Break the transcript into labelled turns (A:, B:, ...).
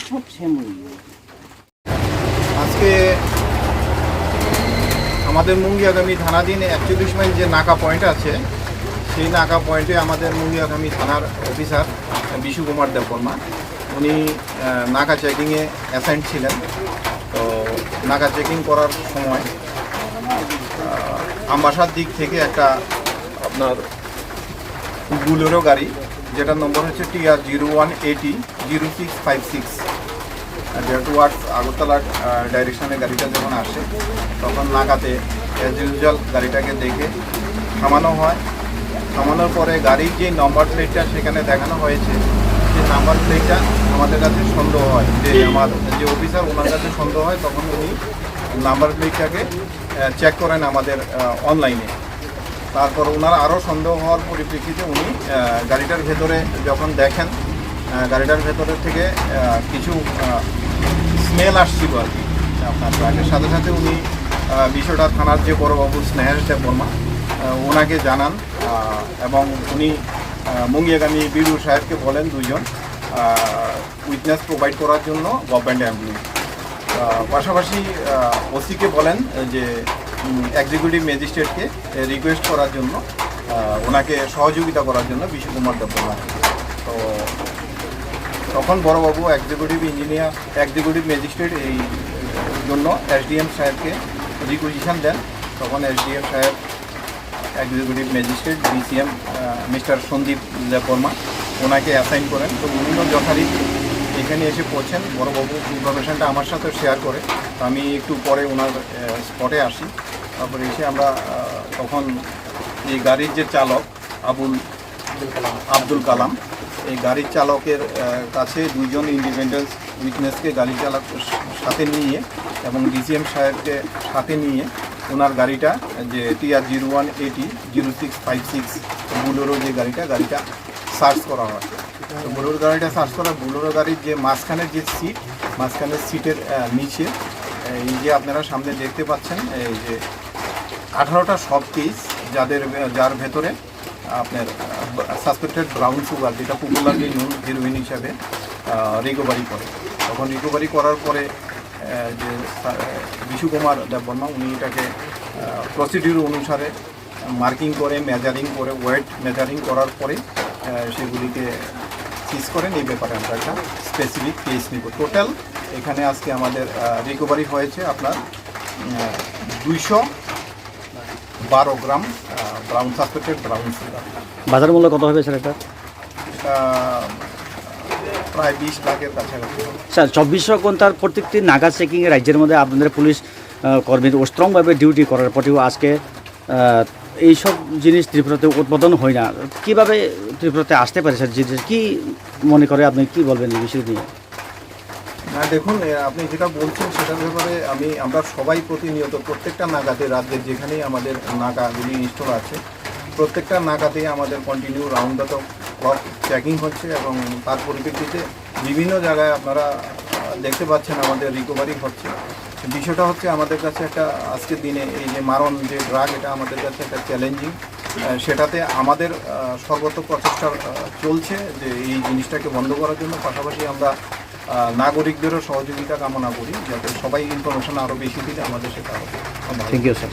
A: সব সেম।
B: আজকে আমাদের মুঙ্গিয়াগামী থানাধীন 41 মাইল যে নাকা পয়েন্ট আছে, সেই নাকা পয়েন্টে আমাদের মুঙ্গিয়াগামী থানার অফিসার বিশু কুমার দেববর্মা উনি নাকা চেকিংয়ে অ্যাসাইন্ড ছিলেন। তো নাকা চেকিং করার সময় আমবাসার দিক থেকে একটা আপনার বুলেরো গাড়ি, যেটার নম্বর হচ্ছে TR01800656, টুয়ার্ডস আগরতলার ডাইরেকশনে গাড়িটা যখন আসে তখন নাকাতে অ্যাজ ইউজুয়াল গাড়িটাকে দেখে থামানো হয়। থামানোর পরে গাড়ির যে নাম্বার প্লেটটা সেখানে দেখানো হয়েছে, সেই নাম্বার প্লেটটা আমাদের কাছে সন্দেহ হয়, যে আমার যে অফিসার ওনার কাছে সন্দেহ হয়, তখন উনি নাম্বার প্লেটটাকে চেক করেন আমাদের অনলাইনে। তারপর ওনার আরও সন্দেহ হওয়ার পরিপ্রেক্ষিতে উনি গাড়িটার ভেতরে যখন দেখেন, গাড়িটার ভেতরে থেকে কিছু স্মেল আসছিল আর কি আপনার ট্রাকের সাথে সাথে উনি বিষয়টা থানার যে বড়বাবু স্নেহেশ দেববর্মা ওনাকে জানান, এবং উনি মুঙ্গিয়াগামী বিডু সাহেবকে বলেন দুইজন উইটনেস প্রোভাইড করার জন্য গভর্নমেন্ট এমপ্লয়ি। পাশাপাশি ওসিকে বলেন যে এক্সিকিউটিভ ম্যাজিস্ট্রেটকে রিকোয়েস্ট করার জন্য, ওনাকে সহযোগিতা করার জন্য বিশু কুমার দেববর্মা। তো তখন বড়বাবু এক্সিকিউটিভ ম্যাজিস্ট্রেট এই জন্য এসডিএম সাহেবকে রিকুইজিশন দেন। তখন এসডিএম সাহেব executive magistrate BCM mister Sandeep Debbarma ওনাকে অ্যাসাইন করেন। তো উনিও যথারীতি এখানে এসে পৌঁছেন। বড়বাবু ইনফরমেশনটা আমার সাথে শেয়ার করে, আমি একটু পরে ওনার স্পটে আসি। তারপরে এসে আমরা তখন এই গাড়ির যে চালক আব্দুল কালাম, এই গাড়ির চালকের কাছে দুইজন ইন্ডিপেন্ডেন্স উইটনেসকে গাড়ির চালক সাথে নিয়ে এবং ডিসিএম সাহেবকে সাথে নিয়ে ওনার গাড়িটা যে TR01800656 বুলেরো যে গাড়িটা সার্চ করা হয়। তো বুলেরো গাড়িটা সার্চ করা, বুলেরো গাড়ির যে মাঝখানের যে মাঝখানের সিটের নিচে এই যে আপনারা সামনে দেখতে পাচ্ছেন, এই যে 18টা সব কেস যার ভেতরে আপনার সাসপেক্টেড ব্রাউন সুগার, যেটা পপুলারলি নোন হিরোইন হিসাবে রিকভারি করে। তখন রিকভারি করার পরে যে বিশু কুমার দেববর্মা উনি এটাকে প্রসিডিউর অনুসারে মার্কিং করে, মেজারিং করে, ওয়েট মেজারিং করার পরে সেগুলিকে সিজ করেন। এই ব্যাপারে আমরা একটা স্পেসিফিক কেস নিব। টোটাল এখানে আজকে আমাদের রিকভারি হয়েছে আপনার 212 gram brown suspected brown sugar.
C: বাজার মূল্য কত হবে স্যার এটা?
B: প্রায় 20 লাখের কাছাকাছি।
C: স্যার 2400 ঘন্টার প্রত্যেকটি নাগা চেকিংয়ে রাজ্যের মধ্যে আপনাদের পুলিশ কর্মী স্ট্রংভাবে ডিউটি করার পরেও আজকে এইসব জিনিস ত্রিপুরাতে উৎপাদন হয় না, কীভাবে ত্রিপুরাতে আসতে পারে স্যার? জিনিস কী মনে করে, আপনি কী বলবেন এই বিষয় নিয়ে?
B: না দেখুন, আপনি যেটা বলছেন সেটার ব্যাপারে আমরা সবাই প্রতিনিয়ত প্রত্যেকটা নাগাতে, রাজ্যের যেখানেই আমাদের নাগাগুলি ইনস্টল আছে প্রত্যেকটা নাগাতেই আমাদের continue round the clock checking হচ্ছে, এবং তার পরিপ্রেক্ষিতে বিভিন্ন জায়গায় আপনারা দেখতে পাচ্ছেন আমাদের রিকভারি হচ্ছে। বিষয়টা হচ্ছে আমাদের কাছে একটা আজকের দিনে এই যে মারণ যে ড্রাগ, এটা আমাদের কাছে একটা চ্যালেঞ্জিং। সেটাতে আমাদের সর্বত্র প্রচেষ্টা চলছে যে এই জিনিসটাকে বন্ধ করার জন্য। পাশাপাশি আমরা নাগরিকদেরও সহযোগিতা কামনা করি, যাতে সবাই ইনফরমেশন আরও বেশি দিলে আমাদের সেটা হবে।
C: Thank you sir.